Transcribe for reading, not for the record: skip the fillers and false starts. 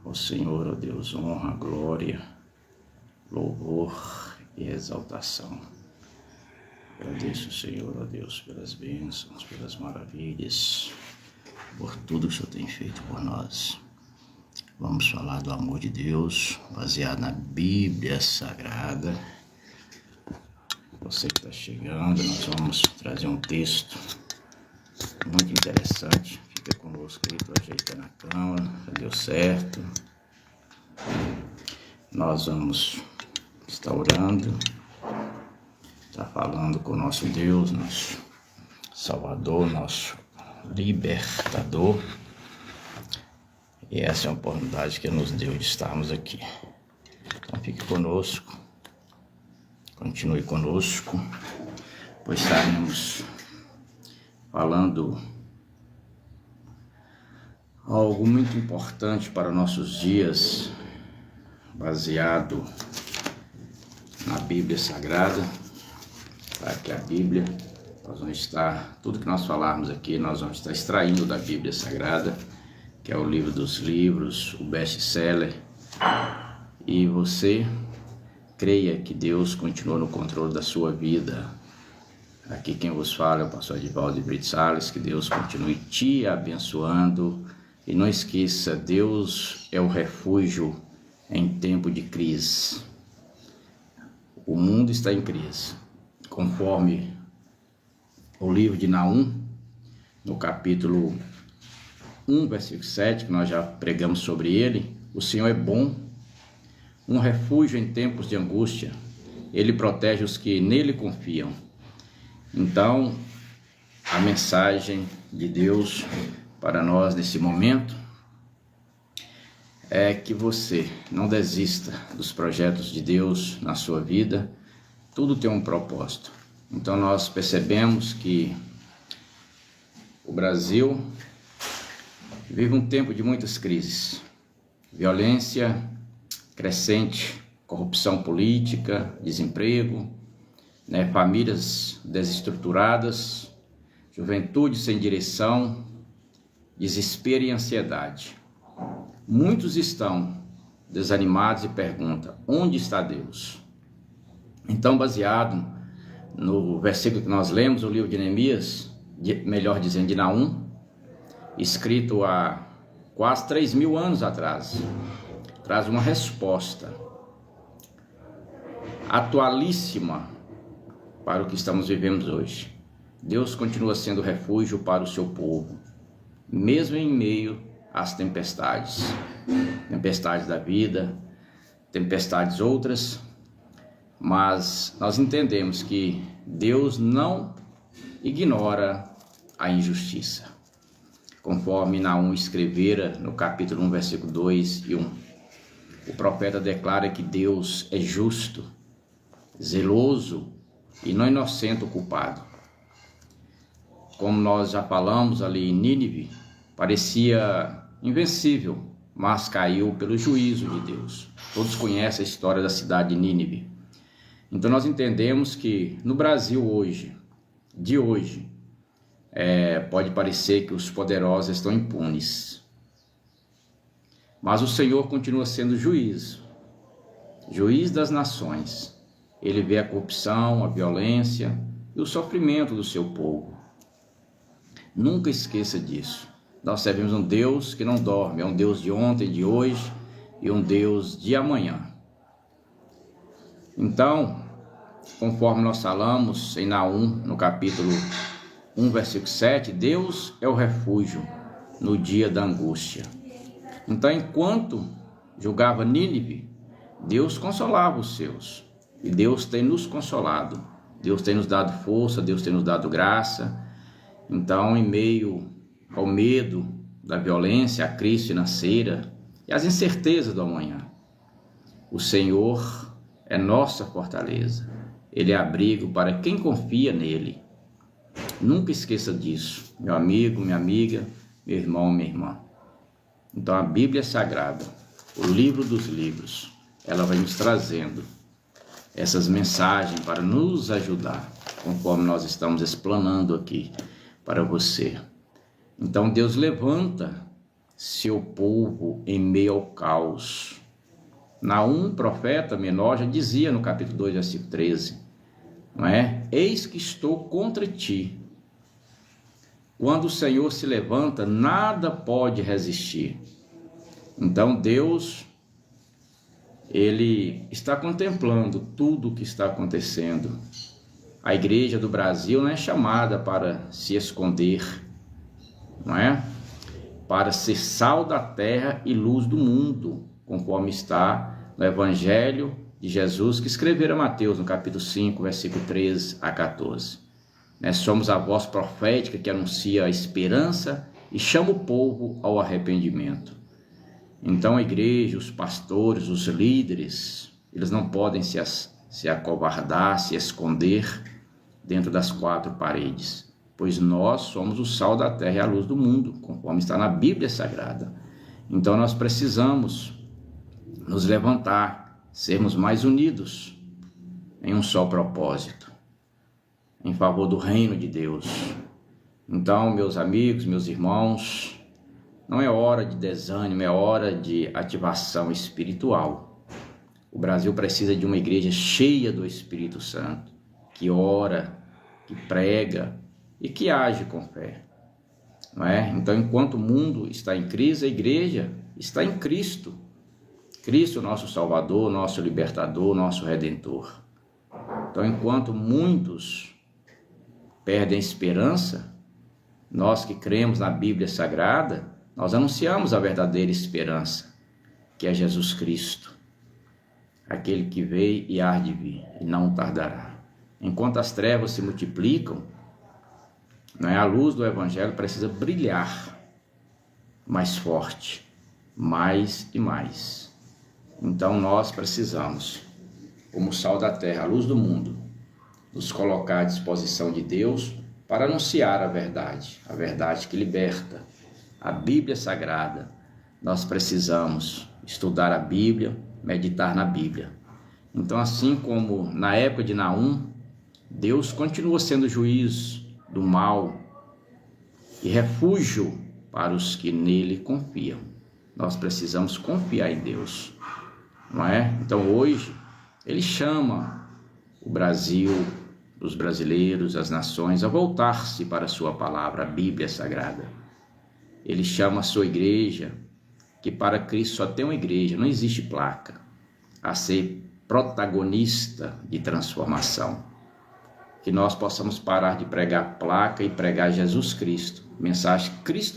Ao Senhor, ó Deus, honra, glória, louvor e exaltação. Agradeço, Senhor, ó Deus, pelas bênçãos, pelas maravilhas, por tudo que o Senhor tem feito por nós. Vamos falar do amor de Deus, baseado na Bíblia Sagrada. Você que está chegando, nós vamos trazer um texto muito interessante. Fica conosco aí, estou ajeitando a câmera, já deu certo. Nós vamos estar orando, estar falando com o nosso Deus, nosso Salvador, nosso Libertador. E essa é a oportunidade que Ele nos deu de estarmos aqui. Então fique conosco, continue conosco, pois estaremos falando algo muito importante para nossos dias, baseado na Bíblia Sagrada. Para que a Bíblia, nós vamos estar, tudo que nós falarmos aqui, nós vamos estar extraindo da Bíblia Sagrada, que é o livro dos livros, o best-seller. E você creia que Deus continua no controle da sua vida. Aqui quem vos fala é o pastor Edivaldo de Brito Salles. Que Deus continue te abençoando. E não esqueça, Deus é o refúgio em tempo de crise. O mundo está em crise. Conforme o livro de Naum, no capítulo 1, versículo 7, que nós já pregamos sobre ele, o Senhor é bom, um refúgio em tempos de angústia. Ele protege os que nele confiam. Então, a mensagem de Deus para nós nesse momento é que você não desista dos projetos de Deus na sua vida. Tudo tem um propósito. Então nós percebemos que o Brasil vive um tempo de muitas crises, violência crescente, corrupção política, desemprego, famílias desestruturadas, juventude sem direção, desespero e ansiedade. Muitos estão desanimados e perguntam: onde está Deus? Então, baseado no versículo que nós lemos, o livro de Neemias, melhor dizendo de Naum, escrito há quase 3.000 anos atrás, traz uma resposta atualíssima para o que estamos vivendo hoje. Deus continua sendo refúgio para o seu povo, mesmo em meio às tempestades da vida, tempestades outras, mas nós entendemos que Deus não ignora a injustiça. Conforme Naum escrevera no capítulo 1, versículo 2 e 1, o profeta declara que Deus é justo, zeloso e não inocente o culpado. Como nós já falamos ali em Nínive, parecia invencível, mas caiu pelo juízo de Deus. Todos conhecem a história da cidade de Nínive. Então nós entendemos que no Brasil hoje, pode parecer que os poderosos estão impunes, mas o Senhor continua sendo juiz das nações. Ele vê a corrupção, a violência e o sofrimento do seu povo. Nunca esqueça disso. Nós servimos um Deus que não dorme, é um Deus de ontem, de hoje e um Deus de amanhã. Então, conforme nós falamos em Naum, no capítulo 1, versículo 7, Deus é o refúgio no dia da angústia. Então, enquanto julgava Nínive, Deus consolava os seus. E Deus tem nos consolado. Deus tem nos dado força, Deus tem nos dado graça. Então, em meio ao medo da violência, à crise financeira e às incertezas do amanhã, o Senhor é nossa fortaleza. Ele é abrigo para quem confia nele. Nunca esqueça disso, meu amigo, minha amiga, meu irmão, minha irmã. Então a Bíblia Sagrada, o livro dos livros, ela vai nos trazendo essas mensagens para nos ajudar, conforme nós estamos explanando aqui para você. Então Deus levanta seu povo em meio ao caos. Naum, profeta menor, já dizia no capítulo 2, versículo 13, não é? Eis que estou contra ti. Quando o Senhor se levanta, nada pode resistir. Então Deus, Ele está contemplando tudo o que está acontecendo. A igreja do Brasil não é chamada para se esconder, não é? Para ser sal da terra e luz do mundo, conforme está no Evangelho de Jesus, que escrevera Mateus, no capítulo 5, versículo 13 a 14. Somos a voz profética que anuncia a esperança e chama o povo ao arrependimento. Então a igreja, os pastores, os líderes, eles não podem se acovardar, se esconder dentro das quatro paredes, pois nós somos o sal da terra e a luz do mundo, conforme está na Bíblia Sagrada. Então nós precisamos nos levantar, sermos mais unidos em um só propósito, em favor do reino de Deus. Então, meus amigos, meus irmãos, não é hora de desânimo, é hora de ativação espiritual. O Brasil precisa de uma igreja cheia do Espírito Santo, que ora, que prega e que age com fé, não é? Então, enquanto o mundo está em crise, a igreja está em Cristo. Cristo, nosso Salvador, nosso Libertador, nosso Redentor. Então, enquanto muitos perdem a esperança, nós que cremos na Bíblia Sagrada, nós anunciamos a verdadeira esperança, que é Jesus Cristo, aquele que veio e há de vir, e não tardará. Enquanto as trevas se multiplicam, não é? A luz do Evangelho precisa brilhar mais forte, mais e mais. Então nós precisamos, como sal da terra, a luz do mundo, nos colocar à disposição de Deus para anunciar a verdade que liberta, a Bíblia Sagrada. Nós precisamos estudar a Bíblia, meditar na Bíblia. Então, assim como na época de Naum, Deus continua sendo juiz do mal e refúgio para os que nele confiam. Nós precisamos confiar em Deus, não é? Então hoje Ele chama o Brasil, os brasileiros, as nações a voltar-se para a sua palavra, a Bíblia Sagrada. Ele chama a sua igreja, que para Cristo só tem uma igreja, não existe placa, a ser protagonista de transformação. Que nós possamos parar de pregar placa e pregar Jesus Cristo, mensagem cristã.